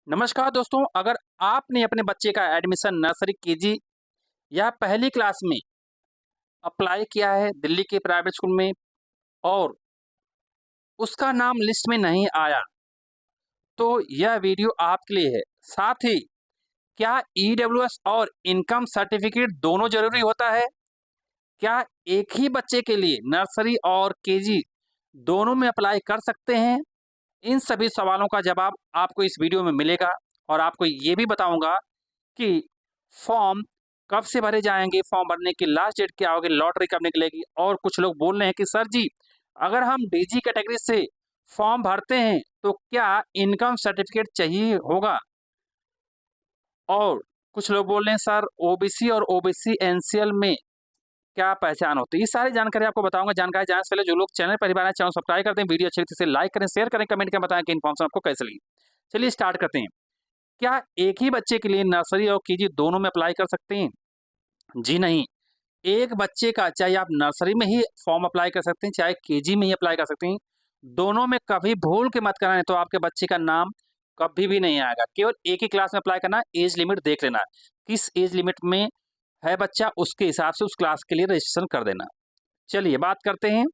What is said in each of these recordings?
नमस्कार दोस्तों, अगर आपने अपने बच्चे का एडमिशन नर्सरी केजी या पहली क्लास में अप्लाई किया है दिल्ली के प्राइवेट स्कूल में और उसका नाम लिस्ट में नहीं आया, तो यह वीडियो आपके लिए है। साथ ही क्या ईडब्ल्यूएस और इनकम सर्टिफिकेट दोनों जरूरी होता है? क्या एक ही बच्चे के लिए नर्सरी और केजी दोनों में अप्लाई कर सकते हैं? इन सभी सवालों का जवाब आपको इस वीडियो में मिलेगा और आपको ये भी बताऊंगा कि फॉर्म कब से भरे जाएंगे, फॉर्म भरने की लास्ट डेट क्या होगी, लॉटरी कब निकलेगी। और कुछ लोग बोल रहे हैं कि सर जी, अगर हम डीजी कैटेगरी से फॉर्म भरते हैं तो क्या इनकम सर्टिफिकेट चाहिए होगा। और कुछ लोग बोल रहे हैं सर ओबीसी और ओबीसी एनसीएल में क्या पहचान होती है। ये सारी जानकारी आपको बताऊंगा। जानकारी जानने से पहले जो लोग चैनल पर बार चैनल सब्सक्राइब करते हैं, वीडियो अच्छी लगती है लाइक करें, शेयर करें, कमेंट करें, बताएं कि इन्फॉर्मेशन आपको कैसे लगी। चलिए स्टार्ट करते हैं। क्या एक ही बच्चे के लिए नर्सरी और केजी दोनों में अप्लाई कर सकते हैं? जी नहीं। एक बच्चे का चाहे आप नर्सरी में ही फॉर्म अप्लाई कर सकते हैं, चाहे केजी में ही अप्लाई कर सकते हैं। दोनों में कभी भूल के मत कराएं, तो आपके बच्चे का नाम कभी भी नहीं आएगा। केवल एक ही क्लास में अप्लाई करना, एज लिमिट देख लेना, किस एज लिमिट में है बच्चा, उसके हिसाब से उस क्लास के लिए रजिस्ट्रेशन कर देना। चलिए बात करते हैं,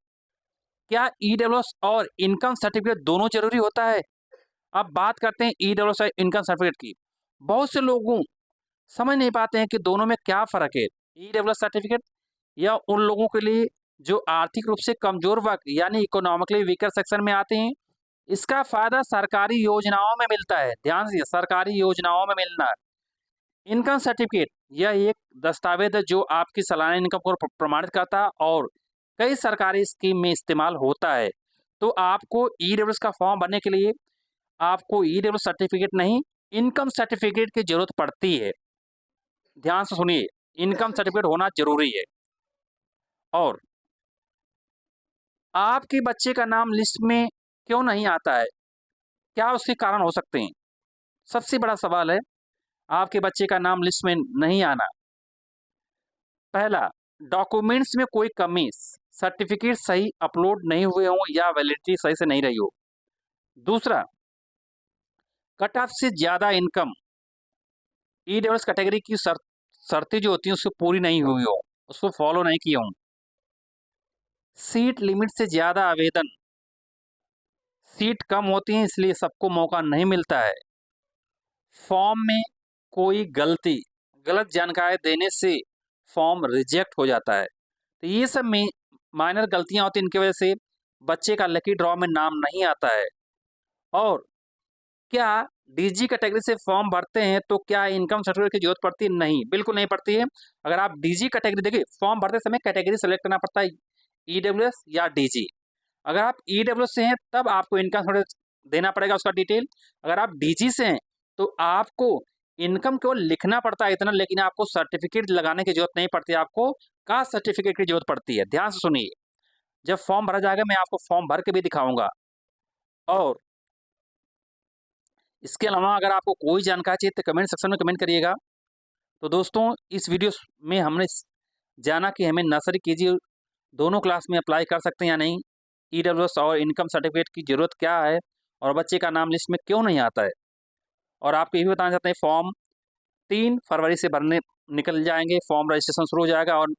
क्या ईडब्ल्यूएस और इनकम सर्टिफिकेट दोनों जरूरी होता है? अब बात करते हैं ईडब्ल्यूएस और इनकम सर्टिफिकेट की। बहुत से लोगों समझ नहीं पाते हैं कि दोनों में क्या फ़र्क है। ईडब्ल्यूएस सर्टिफिकेट या उन लोगों के लिए जो आर्थिक रूप से कमज़ोर वर्ग यानी इकोनॉमिकली वीकर सेक्शन में आते हैं। इसका फ़ायदा सरकारी योजनाओं में मिलता है। ध्यान से, सरकारी योजनाओं में मिलना है। इनकम सर्टिफिकेट यह एक दस्तावेज है जो आपकी सालाना इनकम को प्रमाणित करता है और कई सरकारी स्कीम में इस्तेमाल होता है। तो आपको ईडब्ल्यूएस का फॉर्म भरने के लिए आपको ईडब्ल्यूएस सर्टिफिकेट नहीं, इनकम सर्टिफिकेट की ज़रूरत पड़ती है। ध्यान से सुनिए, इनकम सर्टिफिकेट होना जरूरी है। और आपके बच्चे का नाम लिस्ट में क्यों नहीं आता है, क्या उसके कारण हो सकते हैं? सबसे बड़ा सवाल है आपके बच्चे का नाम लिस्ट में नहीं आना। पहला, डॉक्यूमेंट्स में कोई कमी, सर्टिफिकेट सही अपलोड नहीं हुए हों या वैलिडिटी सही से नहीं रही हो। दूसरा, कट ऑफ से ज्यादा इनकम, ईडब्ल्यूएस कैटेगरी की शर्तें जो होती हैं उसको पूरी नहीं हुई हो, उसको फॉलो नहीं किए हों। सीट लिमिट से ज्यादा आवेदन, सीट कम होती है इसलिए सबको मौका नहीं मिलता है। फॉर्म में कोई गलती, गलत जानकारी देने से फॉर्म रिजेक्ट हो जाता है। तो ये सब में माइनर गलतियां होती हैं, इनकी वजह से बच्चे का लकी ड्रॉ में नाम नहीं आता है। और क्या डीजी कैटेगरी से फॉर्म भरते हैं तो क्या इनकम सर्टिफिकेट की जरूरत पड़ती है? नहीं, बिल्कुल नहीं पड़ती है। अगर आप डीजी कैटेगरी, देखिए फॉर्म भरते समय कैटेगरी सेलेक्ट करना पड़ता है, ईडब्ल्यूएस या डीजी। अगर आप ईडब्ल्यूएस से हैं तब आपको इनकम सर्टिफिकेट देना पड़ेगा, उसका डिटेल। अगर आप डीजी से हैं तो आपको इनकम केवल लिखना पड़ता है इतना, लेकिन आपको सर्टिफिकेट लगाने की जरूरत नहीं पड़ती, आपको कास्ट सर्टिफिकेट की जरूरत पड़ती है। ध्यान से सुनिए, जब फॉर्म भरा जाएगा मैं आपको फॉर्म भर के भी दिखाऊंगा। और इसके अलावा अगर आपको कोई जानकारी चाहिए तो कमेंट सेक्शन में कमेंट करिएगा। तो दोस्तों, इस वीडियो में हमने जाना कि हमें नर्सरी केजी दोनों क्लास में अप्लाई कर सकते हैं या नहीं, ईडब्ल्यूएस और इनकम सर्टिफिकेट की ज़रूरत क्या है, और बच्चे का नाम लिस्ट में क्यों नहीं आता है। और आपको ये भी बताना चाहते हैं, फॉर्म 3 फरवरी से भरने निकल जाएंगे, फॉर्म रजिस्ट्रेशन शुरू हो जाएगा और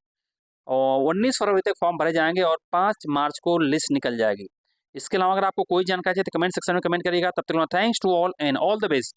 19 फरवरी तक फॉर्म भरे जाएंगे और 5 मार्च को लिस्ट निकल जाएगी। इसके अलावा अगर आपको कोई जानकारी चाहिए तो कमेंट सेक्शन में कमेंट करिएगा। तब तक thanks to all and all the best.